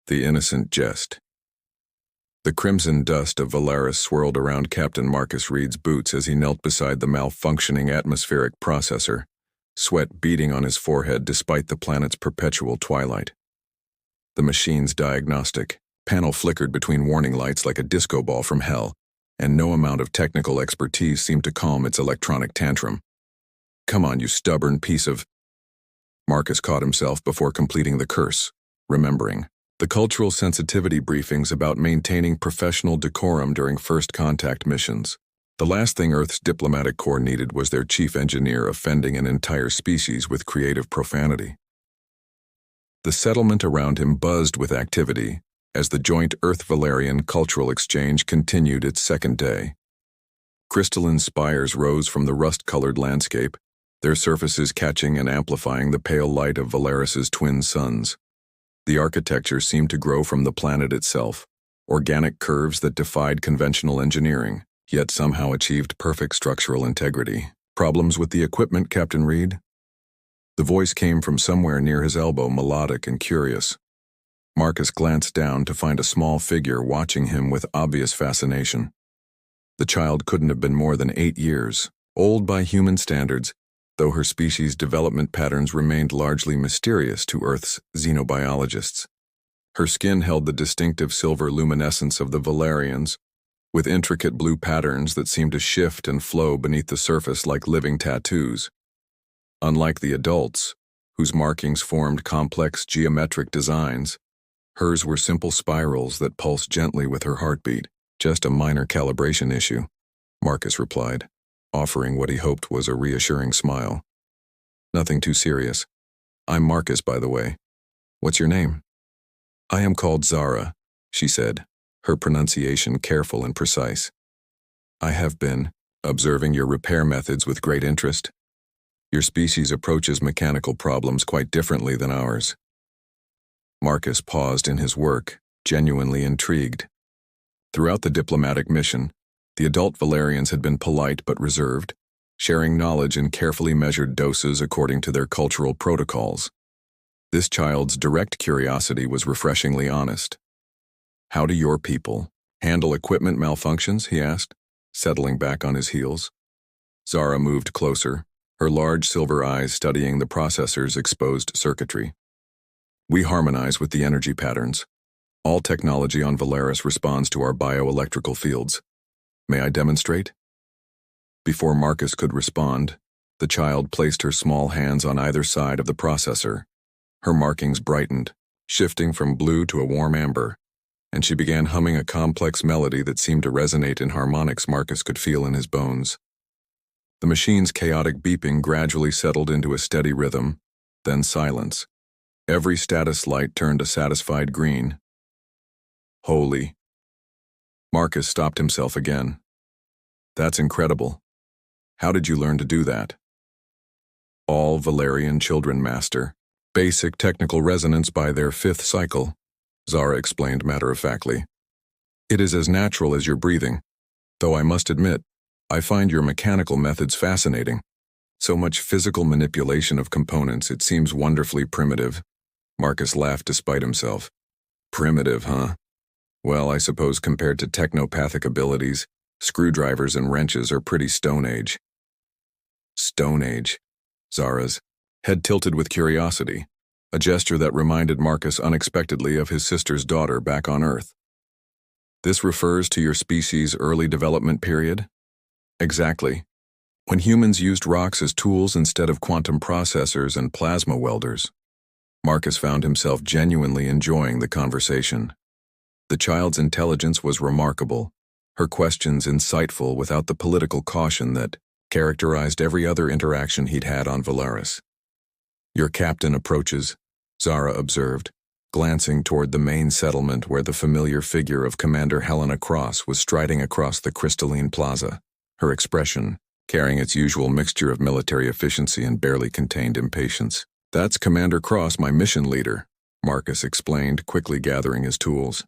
The innocent jest. The crimson dust of Valaris swirled around Captain Marcus Reed's boots as he knelt beside the malfunctioning atmospheric processor, sweat beading on his forehead despite the planet's perpetual twilight. The machine's diagnostic panel flickered between warning lights like a disco ball from hell, and no amount of technical expertise seemed to calm its electronic tantrum. "Come on, you stubborn piece of—" Marcus caught himself before completing the curse, remembering the cultural sensitivity briefings about maintaining professional decorum during first contact missions. The last thing Earth's diplomatic corps needed was their chief engineer offending an entire species with creative profanity. The settlement around him buzzed with activity as the joint Earth-Valerian cultural exchange continued its second day. Crystalline spires rose from the rust-colored landscape, their surfaces catching and amplifying the pale light of Valaris's twin suns. The architecture seemed to grow from the planet itself, organic curves that defied conventional engineering, yet somehow achieved perfect structural integrity. "Problems with the equipment, Captain Reed?" The voice came from somewhere near his elbow, melodic and curious. Marcus glanced down to find a small figure watching him with obvious fascination. The child couldn't have been more than 8 years, old by human standards, though her species' development patterns remained largely mysterious to Earth's xenobiologists. Her skin held the distinctive silver luminescence of the Valerians, with intricate blue patterns that seemed to shift and flow beneath the surface like living tattoos. Unlike the adults, whose markings formed complex geometric designs, hers were simple spirals that pulsed gently with her heartbeat. "Just a minor calibration issue," Marcus replied, offering what he hoped was a reassuring smile. "Nothing too serious. I'm Marcus, by the way. What's your name?" "I am called Zara," she said, her pronunciation careful and precise. "I have been observing your repair methods with great interest. Your species approaches mechanical problems quite differently than ours." Marcus paused in his work, genuinely intrigued. Throughout the diplomatic mission, the adult Valerians had been polite but reserved, sharing knowledge in carefully measured doses according to their cultural protocols. This child's direct curiosity was refreshingly honest. "How do your people handle equipment malfunctions?" he asked, settling back on his heels. Zara moved closer, her large silver eyes studying the processor's exposed circuitry. "We harmonize with the energy patterns. All technology on Valaris responds to our bioelectrical fields. May I demonstrate?" Before Marcus could respond, the child placed her small hands on either side of the processor. Her markings brightened, shifting from blue to a warm amber, and she began humming a complex melody that seemed to resonate in harmonics Marcus could feel in his bones. The machine's chaotic beeping gradually settled into a steady rhythm, then silence. Every status light turned a satisfied green. "Holy." Marcus stopped himself again. "That's incredible. How did you learn to do that?" "All Valerian children master basic technical resonance by their 5th cycle," Zara explained matter-of-factly. "It is as natural as your breathing, though I must admit, I find your mechanical methods fascinating. So much physical manipulation of components, it seems wonderfully primitive." Marcus laughed despite himself. "Primitive, huh? Well, I suppose compared to technopathic abilities, screwdrivers and wrenches are pretty Stone Age." "Stone Age?" Zara's head tilted with curiosity, a gesture that reminded Marcus unexpectedly of his sister's daughter back on Earth. "This refers to your species' early development period?" "Exactly. When humans used rocks as tools instead of quantum processors and plasma welders." Marcus found himself genuinely enjoying the conversation. The child's intelligence was remarkable, her questions insightful without the political caution that characterized every other interaction he'd had on Valaris. "Your captain approaches," Zara observed, glancing toward the main settlement where the familiar figure of Commander Helena Cross was striding across the crystalline plaza, her expression carrying its usual mixture of military efficiency and barely contained impatience. "That's Commander Cross, my mission leader," Marcus explained, quickly gathering his tools.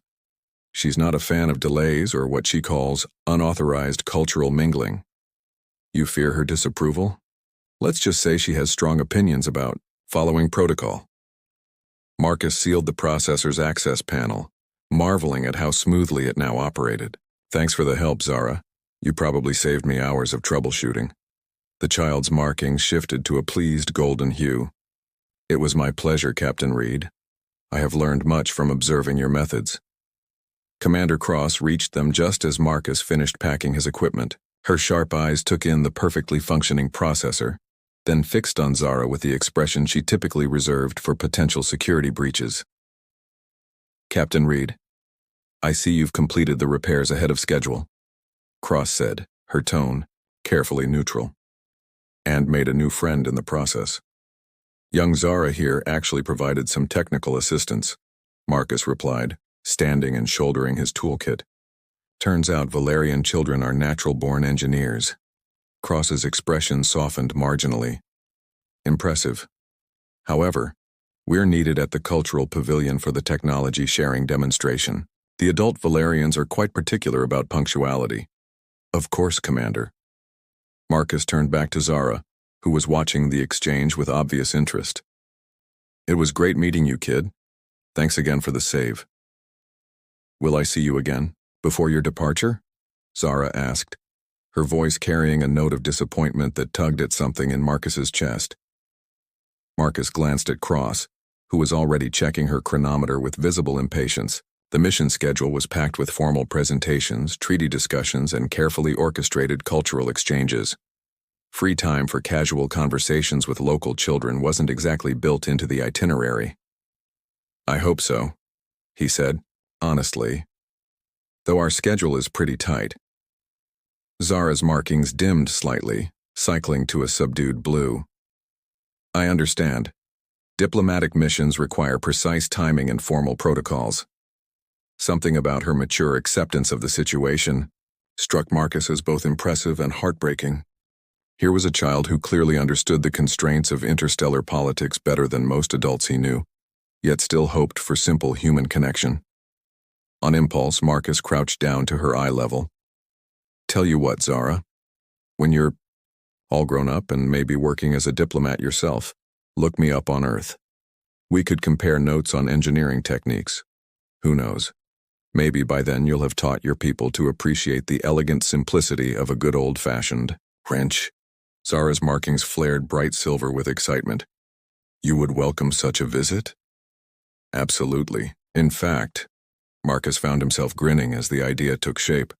"She's not a fan of delays or what she calls unauthorized cultural mingling." "You fear her disapproval?" "Let's just say she has strong opinions about following protocol." Marcus sealed the processor's access panel, marveling at how smoothly it now operated. Thanks for the help, Zara. You probably saved me hours of troubleshooting. The child's markings shifted to a pleased golden hue. It was my pleasure, Captain Reed. I have learned much from observing your methods. Commander Cross reached them just as Marcus finished packing his equipment. Her sharp eyes took in the perfectly functioning processor, then fixed on Zara with the expression she typically reserved for potential security breaches. Captain Reed, I see you've completed the repairs ahead of schedule, Cross said, her tone carefully neutral, and made a new friend in the process. Young Zara here actually provided some technical assistance, Marcus replied, standing and shouldering his toolkit. Turns out Valerian children are natural-born engineers. Cross's expression softened marginally. Impressive. However, we're needed at the Cultural Pavilion for the technology-sharing demonstration. The adult Valerians are quite particular about punctuality. Of course, Commander. Marcus turned back to Zara, who was watching the exchange with obvious interest. It was great meeting you, kid. Thanks again for the save. Will I see you again, before your departure? Zara asked, her voice carrying a note of disappointment that tugged at something in Marcus's chest. Marcus glanced at Cross, who was already checking her chronometer with visible impatience. The mission schedule was packed with formal presentations, treaty discussions, and carefully orchestrated cultural exchanges. Free time for casual conversations with local children wasn't exactly built into the itinerary. I hope so, he said, honestly, though our schedule is pretty tight. Zara's markings dimmed slightly, cycling to a subdued blue. I understand. Diplomatic missions require precise timing and formal protocols. Something about her mature acceptance of the situation struck Marcus as both impressive and heartbreaking. Here was a child who clearly understood the constraints of interstellar politics better than most adults he knew, yet still hoped for simple human connection. On impulse, Marcus crouched down to her eye level. Tell you what, Zara, when you're all grown up and maybe working as a diplomat yourself, look me up on Earth. We could compare notes on engineering techniques. Who knows? Maybe by then you'll have taught your people to appreciate the elegant simplicity of a good old-fashioned wrench. Zara's markings flared bright silver with excitement. You would welcome such a visit? Absolutely. In fact, Marcus found himself grinning as the idea took shape.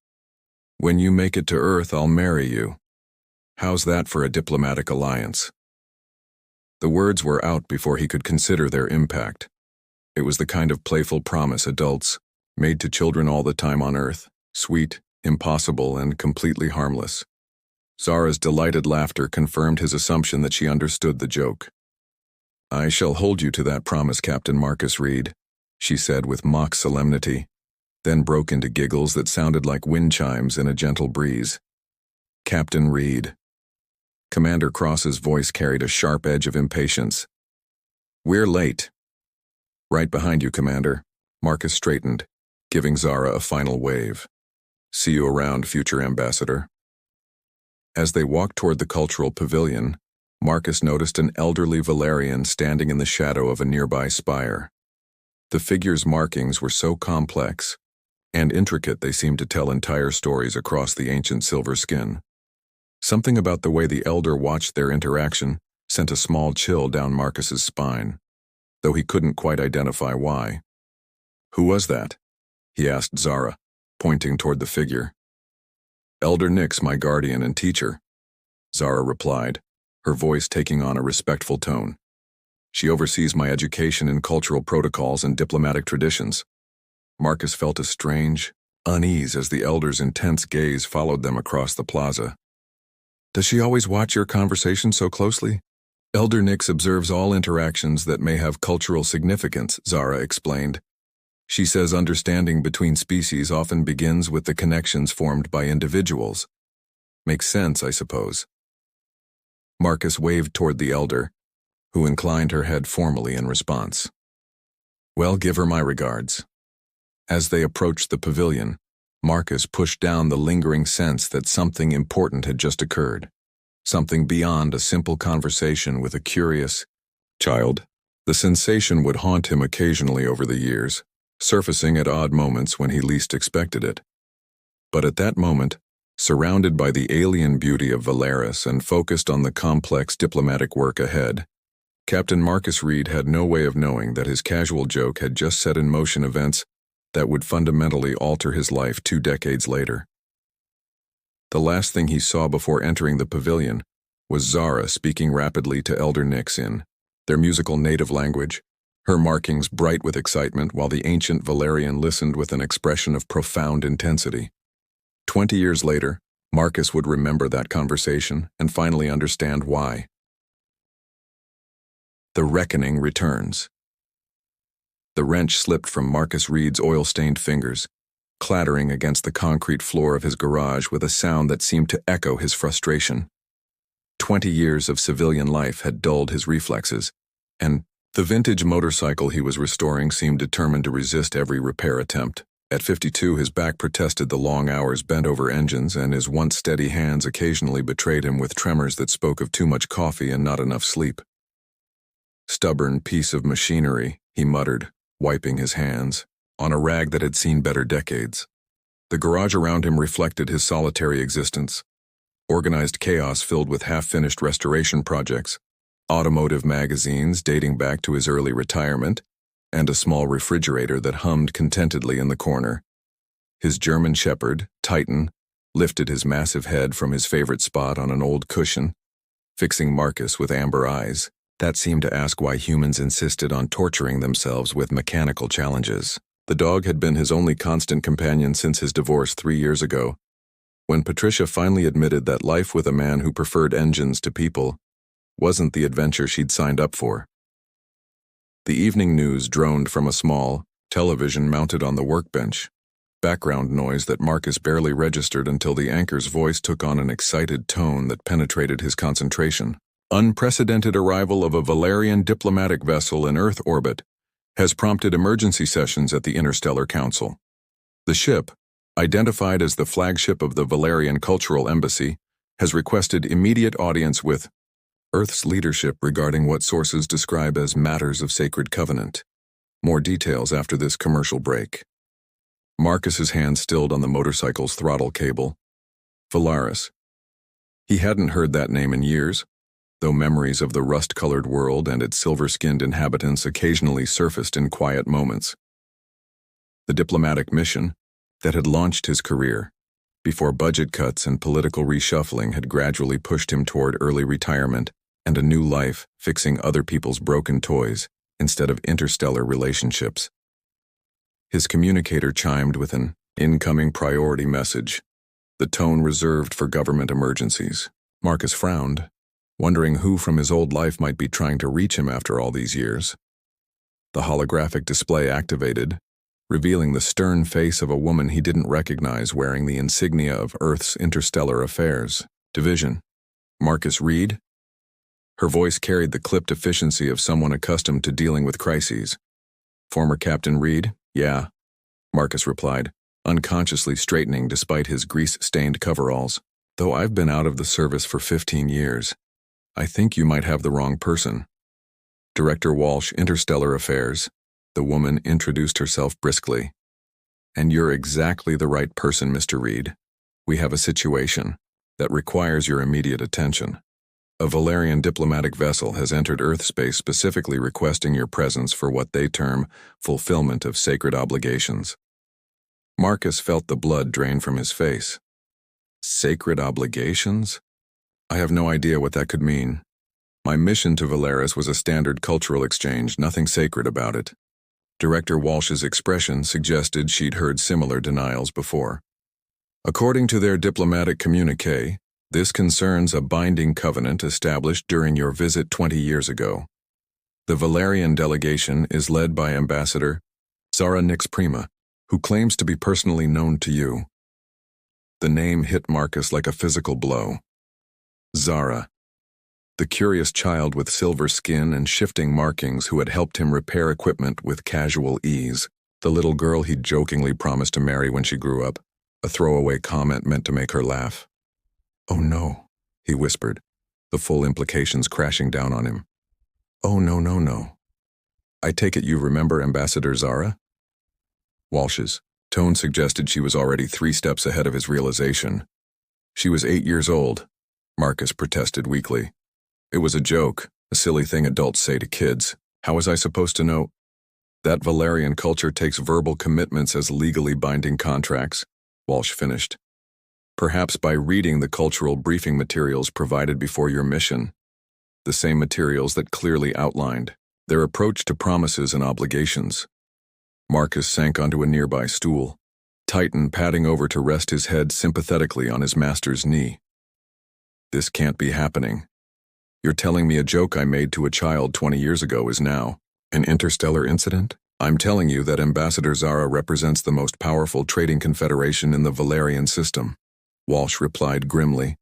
When you make it to Earth, I'll marry you. How's that for a diplomatic alliance? The words were out before he could consider their impact. It was the kind of playful promise adults made to children all the time on Earth, sweet, impossible, and completely harmless. Zara's delighted laughter confirmed his assumption that she understood the joke. I shall hold you to that promise, Captain Marcus Reed, she said with mock solemnity, then broke into giggles that sounded like wind chimes in a gentle breeze. Captain Reed. Commander Cross's voice carried a sharp edge of impatience. We're late. Right behind you, Commander. Marcus straightened, giving Zara a final wave. See you around, future ambassador. As they walked toward the cultural pavilion, Marcus noticed an elderly Valerian standing in the shadow of a nearby spire. The figure's markings were so complex and intricate they seemed to tell entire stories across the ancient silver skin. Something about the way the elder watched their interaction sent a small chill down Marcus's spine, though he couldn't quite identify why. Who was that? He asked Zara, pointing toward the figure. Elder Nix, my guardian and teacher, Zara replied, her voice taking on a respectful tone. She oversees my education in cultural protocols and diplomatic traditions. Marcus felt a strange unease as the elder's intense gaze followed them across the plaza. Does she always watch your conversation so closely? Elder Nix observes all interactions that may have cultural significance, Zara explained. She says understanding between species often begins with the connections formed by individuals. Makes sense, I suppose. Marcus waved toward the elder, who inclined her head formally in response. Well, give her my regards. As they approached the pavilion, Marcus pushed down the lingering sense that something important had just occurred. Something beyond a simple conversation with a curious child. The sensation would haunt him occasionally over the years, surfacing at odd moments when he least expected it. But at that moment, surrounded by the alien beauty of Valeris and focused on the complex diplomatic work ahead, Captain Marcus Reed had no way of knowing that his casual joke had just set in motion events that would fundamentally alter his life 2 decades later. The last thing he saw before entering the pavilion was Zara speaking rapidly to Elder Nix in their musical native language, her markings bright with excitement while the ancient Valerian listened with an expression of profound intensity. 20 years later, Marcus would remember that conversation and finally understand why. The reckoning returns. The wrench slipped from Marcus Reed's oil-stained fingers, clattering against the concrete floor of his garage with a sound that seemed to echo his frustration. 20 years of civilian life had dulled his reflexes, and the vintage motorcycle he was restoring seemed determined to resist every repair attempt. At 52, his back protested the long hours bent over engines, and his once steady hands occasionally betrayed him with tremors that spoke of too much coffee and not enough sleep. "Stubborn piece of machinery," he muttered, wiping his hands, on a rag that had seen better decades. The garage around him reflected his solitary existence. Organized chaos filled with half-finished restoration projects, automotive magazines dating back to his early retirement, and a small refrigerator that hummed contentedly in the corner. His German shepherd, Titan, lifted his massive head from his favorite spot on an old cushion, fixing Marcus with amber eyes that seemed to ask why humans insisted on torturing themselves with mechanical challenges. The dog had been his only constant companion since his divorce 3 years ago. When Patricia finally admitted that life with a man who preferred engines to people wasn't the adventure she'd signed up for. The evening news droned from a small television mounted on the workbench, background noise that Marcus barely registered until the anchor's voice took on an excited tone that penetrated his concentration. Unprecedented arrival of a Valerian diplomatic vessel in Earth orbit has prompted emergency sessions at the Interstellar Council. The ship, identified as the flagship of the Valerian Cultural Embassy, has requested immediate audience with Earth's leadership regarding what sources describe as matters of sacred covenant. More details after this commercial break. Marcus's hand stilled on the motorcycle's throttle cable. Valeris. He hadn't heard that name in years, though memories of the rust-colored world and its silver-skinned inhabitants occasionally surfaced in quiet moments. The diplomatic mission that had launched his career, before budget cuts and political reshuffling had gradually pushed him toward early retirement and a new life fixing other people's broken toys instead of interstellar relationships. His communicator chimed with an incoming priority message, the tone reserved for government emergencies. Marcus frowned, wondering who from his old life might be trying to reach him after all these years. The holographic display activated, revealing the stern face of a woman he didn't recognize wearing the insignia of Earth's Interstellar Affairs Division. Marcus Reed? Her voice carried the clipped efficiency of someone accustomed to dealing with crises. Former Captain Reed? Yeah, Marcus replied, unconsciously straightening despite his grease-stained coveralls. Though I've been out of the service for 15 years, I think you might have the wrong person. Director Walsh, Interstellar Affairs. The woman introduced herself briskly. And you're exactly the right person, Mr. Reed. We have a situation that requires your immediate attention. A Valerian diplomatic vessel has entered Earth space specifically requesting your presence for what they term fulfillment of sacred obligations. Marcus felt the blood drain from his face. Sacred obligations? I have no idea what that could mean. My mission to Valeris was a standard cultural exchange, nothing sacred about it. Director Walsh's expression suggested she'd heard similar denials before. According to their diplomatic communiqué, this concerns a binding covenant established during your visit 20 years ago. The Valerian delegation is led by Ambassador Zara Nix Prima, who claims to be personally known to you. The name hit Marcus like a physical blow. Zara, the curious child with silver skin and shifting markings who had helped him repair equipment with casual ease, the little girl he'd jokingly promised to marry when she grew up, a throwaway comment meant to make her laugh. Oh no, he whispered, the full implications crashing down on him. Oh no, no, no. I take it you remember Ambassador Zara? Walsh's tone suggested she was already 3 steps ahead of his realization. She was 8 years old, Marcus protested weakly. It was a joke, a silly thing adults say to kids. How was I supposed to know? That Valerian culture takes verbal commitments as legally binding contracts, Walsh finished. Perhaps by reading the cultural briefing materials provided before your mission, the same materials that clearly outlined their approach to promises and obligations. Marcus sank onto a nearby stool, Titan padding over to rest his head sympathetically on his master's knee. This can't be happening. You're telling me a joke I made to a child 20 years ago is now an interstellar incident? I'm telling you that Ambassador Zara represents the most powerful trading confederation in the Valerian system, Walsh replied grimly.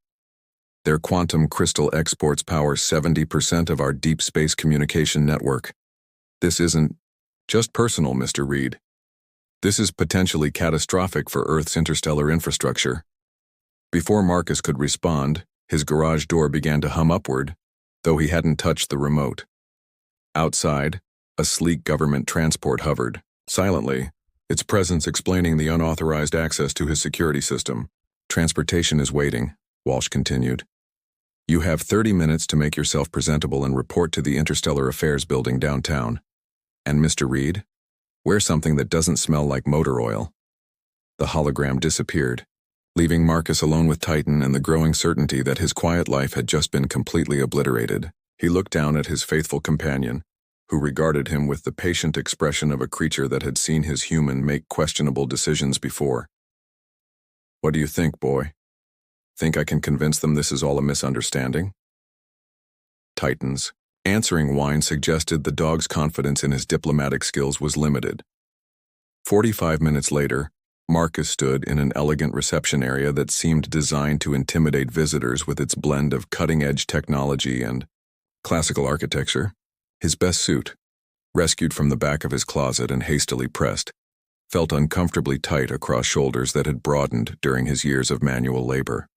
Their quantum crystal exports power 70% of our deep space communication network. This isn't just personal, Mr. Reed. This is potentially catastrophic for Earth's interstellar infrastructure. Before Marcus could respond, his garage door began to hum upward, though he hadn't touched the remote. Outside, a sleek government transport hovered, silently, its presence explaining the unauthorized access to his security system. Transportation is waiting, Walsh continued. You have 30 minutes to make yourself presentable and report to the Interstellar Affairs building downtown. And Mr. Reed, wear something that doesn't smell like motor oil. The hologram disappeared, leaving Marcus alone with Titan and the growing certainty that his quiet life had just been completely obliterated. He looked down at his faithful companion, who regarded him with the patient expression of a creature that had seen his human make questionable decisions before. What do you think, boy? Think I can convince them this is all a misunderstanding? Titan's answering whine suggested the dog's confidence in his diplomatic skills was limited. 45 minutes later, Marcus stood in an elegant reception area that seemed designed to intimidate visitors with its blend of cutting-edge technology and classical architecture. His best suit, rescued from the back of his closet and hastily pressed, felt uncomfortably tight across shoulders that had broadened during his years of manual labor.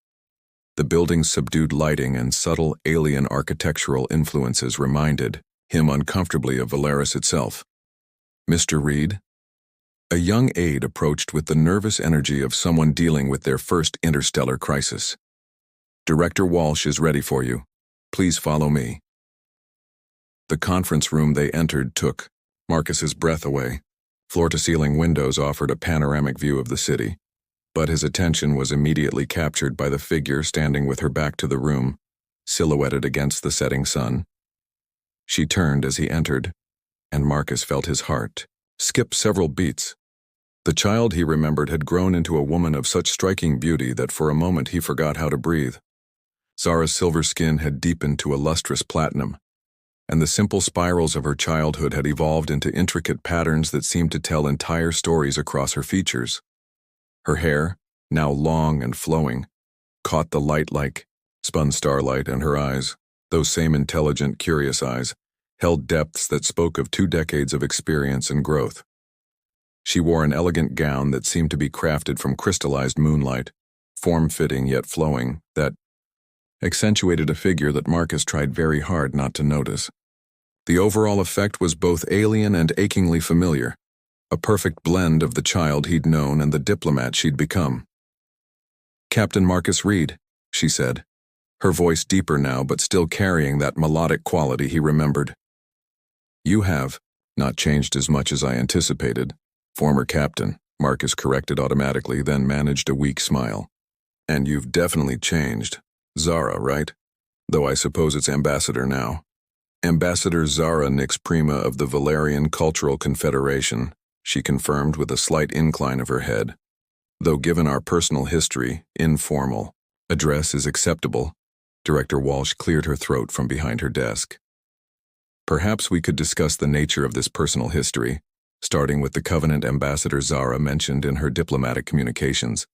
The building's subdued lighting and subtle alien architectural influences reminded him uncomfortably of Valeris itself. Mr. Reed? A young aide approached with the nervous energy of someone dealing with their first interstellar crisis. Director Walsh is ready for you. Please follow me. The conference room they entered took Marcus's breath away. Floor-to-ceiling windows offered a panoramic view of the city, but his attention was immediately captured by the figure standing with her back to the room, silhouetted against the setting sun. She turned as he entered, and Marcus felt his heart skip several beats. The child he remembered had grown into a woman of such striking beauty that for a moment he forgot how to breathe. Zara's silver skin had deepened to a lustrous platinum, and the simple spirals of her childhood had evolved into intricate patterns that seemed to tell entire stories across her features. Her hair, now long and flowing, caught the light like spun starlight, and her eyes, those same intelligent, curious eyes, held depths that spoke of 2 decades of experience and growth. She wore an elegant gown that seemed to be crafted from crystallized moonlight, form-fitting yet flowing, that accentuated a figure that Marcus tried very hard not to notice. The overall effect was both alien and achingly familiar, a perfect blend of the child he'd known and the diplomat she'd become. Captain Marcus Reed, she said, her voice deeper now but still carrying that melodic quality he remembered. You have not changed as much as I anticipated. Former captain, Marcus corrected automatically, then managed a weak smile. And you've definitely changed. Zara, right? Though I suppose it's Ambassador now. Ambassador Zara Nix Prima of the Valerian Cultural Confederation, she confirmed with a slight incline of her head. Though given our personal history, informal. Address is acceptable. Director Walsh cleared her throat from behind her desk. Perhaps we could discuss the nature of this personal history, starting with the covenant Ambassador Zara mentioned in her diplomatic communications.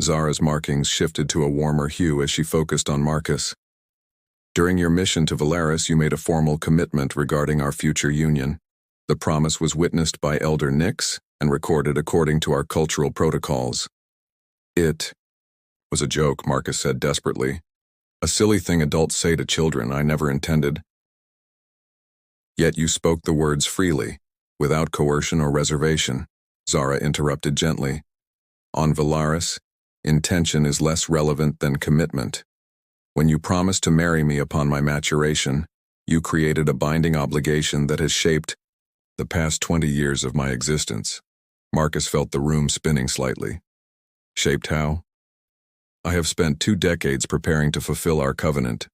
Zara's markings shifted to a warmer hue as she focused on Marcus. During your mission to Valeris, you made a formal commitment regarding our future union. The promise was witnessed by Elder Nix and recorded according to our cultural protocols. It was a joke, Marcus said desperately. A silly thing adults say to children. I never intended. Yet you spoke the words freely, without coercion or reservation, Zara interrupted gently. On Valaris, intention is less relevant than commitment. When you promised to marry me upon my maturation, you created a binding obligation that has shaped the past 20 years of my existence. Marcus felt the room spinning slightly. Shaped how? I have spent 2 decades preparing to fulfill our covenant,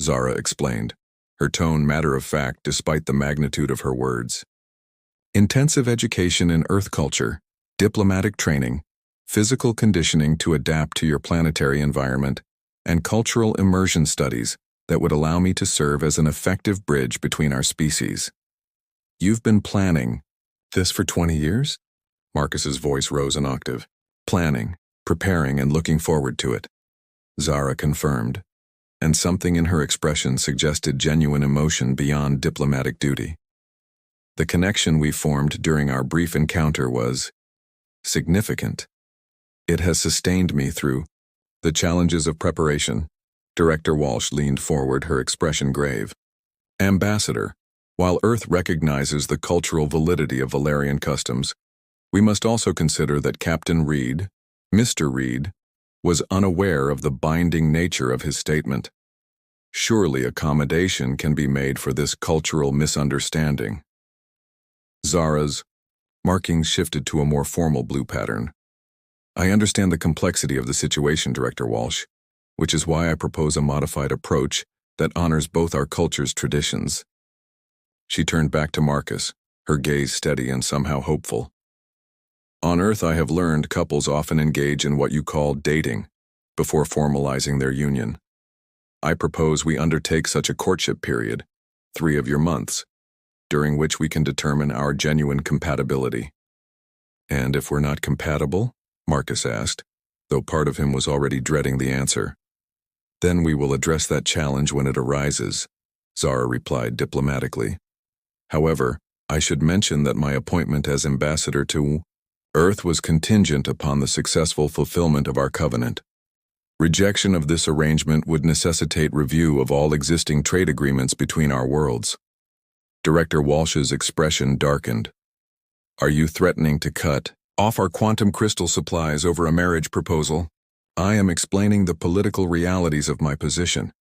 Zara explained, her tone matter-of-fact despite the magnitude of her words. Intensive education in Earth culture, diplomatic training, physical conditioning to adapt to your planetary environment, and cultural immersion studies that would allow me to serve as an effective bridge between our species. You've been planning this for 20 years? Marcus's voice rose an octave. Planning, preparing, and looking forward to it, Zara confirmed, and something in her expression suggested genuine emotion beyond diplomatic duty. The connection we formed during our brief encounter was significant. It has sustained me through the challenges of preparation. Director Walsh leaned forward, her expression grave. Ambassador, while Earth recognizes the cultural validity of Valerian customs, we must also consider that Captain Reed, Mr. Reed, was unaware of the binding nature of his statement. Surely accommodation can be made for this cultural misunderstanding. Zara's markings shifted to a more formal blue pattern. I understand the complexity of the situation, Director Walsh, which is why I propose a modified approach that honors both our culture's traditions. She turned back to Marcus, her gaze steady and somehow hopeful. On Earth, I have learned couples often engage in what you call dating before formalizing their union. I propose we undertake such a courtship period, 3 of your months, during which we can determine our genuine compatibility. And if we're not compatible? Marcus asked, though part of him was already dreading the answer. Then we will address that challenge when it arises, Zara replied diplomatically. However, I should mention that my appointment as ambassador to Earth was contingent upon the successful fulfillment of our covenant. Rejection of this arrangement would necessitate review of all existing trade agreements between our worlds. Director Walsh's expression darkened. Are you threatening to cut off our quantum crystal supplies over a marriage proposal? I am explaining the political realities of my position,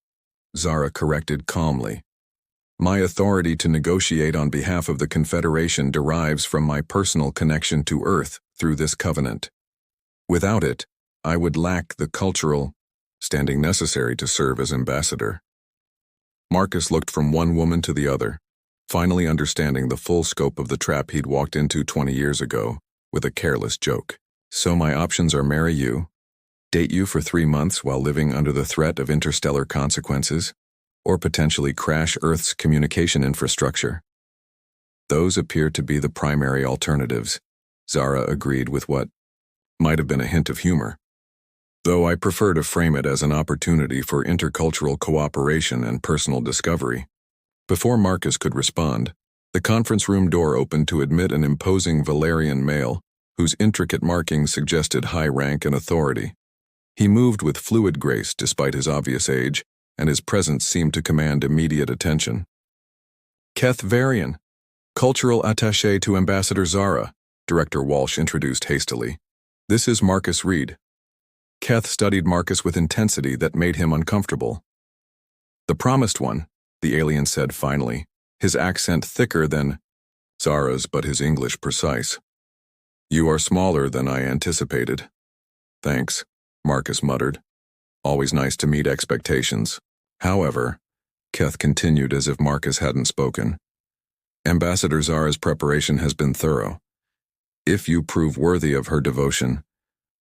Zara corrected calmly. My authority to negotiate on behalf of the Confederation derives from my personal connection to Earth through this covenant. Without it, I would lack the cultural standing necessary to serve as ambassador. Marcus looked from one woman to the other, finally understanding the full scope of the trap he'd walked into 20 years ago, with a careless joke. So my options are marry you, date you for 3 months while living under the threat of interstellar consequences, or potentially crash Earth's communication infrastructure. Those appear to be the primary alternatives, Zara agreed with what might have been a hint of humor. Though I prefer to frame it as an opportunity for intercultural cooperation and personal discovery. Before Marcus could respond, the conference room door opened to admit an imposing Valerian male whose intricate markings suggested high rank and authority. He moved with fluid grace despite his obvious age, and his presence seemed to command immediate attention. Keth Varian, cultural attaché to Ambassador Zara, Director Walsh introduced hastily. This is Marcus Reed. Keth studied Marcus with intensity that made him uncomfortable. The promised one, the alien said finally, his accent thicker than Zara's but his English precise. You are smaller than I anticipated. Thanks, Marcus muttered. Always nice to meet expectations. However, Keth continued as if Marcus hadn't spoken. Ambassador Zara's preparation has been thorough. If you prove worthy of her devotion,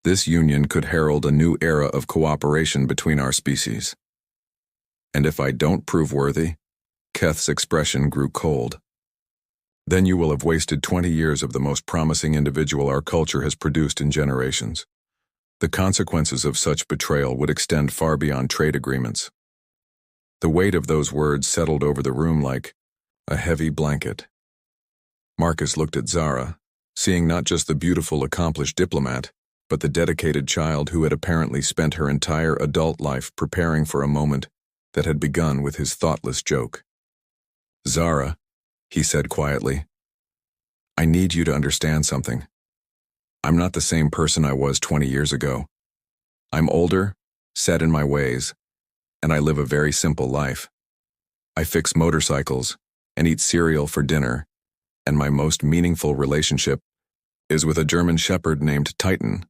this union could herald a new era of cooperation between our species. And if I don't prove worthy, Keth's expression grew cold. Then you will have wasted 20 years of the most promising individual our culture has produced in generations. The consequences of such betrayal would extend far beyond trade agreements. The weight of those words settled over the room like a heavy blanket. Marcus looked at Zara, seeing not just the beautiful, accomplished diplomat, but the dedicated child who had apparently spent her entire adult life preparing for a moment that had begun with his thoughtless joke. Zara, he said quietly. I need you to understand something. I'm not the same person I was 20 years ago. I'm older, set in my ways, and I live a very simple life. I fix motorcycles and eat cereal for dinner, and my most meaningful relationship is with a German shepherd named Titan.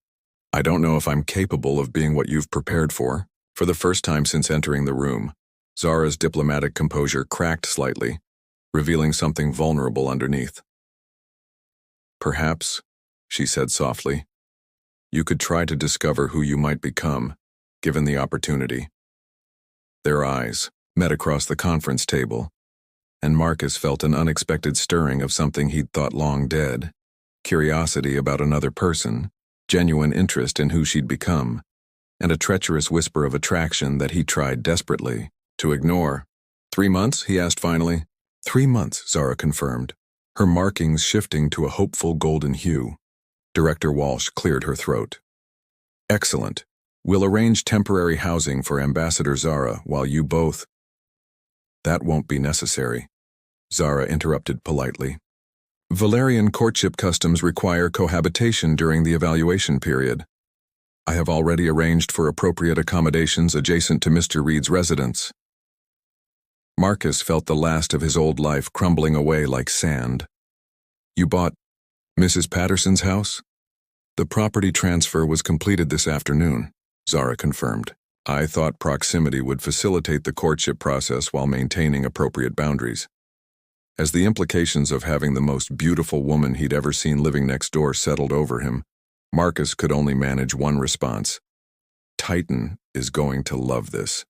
I don't know if I'm capable of being what you've prepared for. For the first time since entering the room, Zara's diplomatic composure cracked slightly, revealing something vulnerable underneath. Perhaps, she said softly, you could try to discover who you might become, given the opportunity. Their eyes met across the conference table, and Marcus felt an unexpected stirring of something he'd thought long dead: curiosity about another person, genuine interest in who she'd become, and a treacherous whisper of attraction that he tried desperately to ignore. 3 months? He asked finally. 3 months, Zara confirmed, her markings shifting to a hopeful golden hue. Director Walsh cleared her throat. Excellent. We'll arrange temporary housing for Ambassador Zara while you both— That won't be necessary, Zara interrupted politely. Valerian courtship customs require cohabitation during the evaluation period. I have already arranged for appropriate accommodations adjacent to Mr. Reed's residence. Marcus felt the last of his old life crumbling away like sand. You bought Mrs. Patterson's house? The property transfer was completed this afternoon, Zara confirmed. I thought proximity would facilitate the courtship process while maintaining appropriate boundaries. As the implications of having the most beautiful woman he'd ever seen living next door settled over him, Marcus could only manage one response. Titan is going to love this.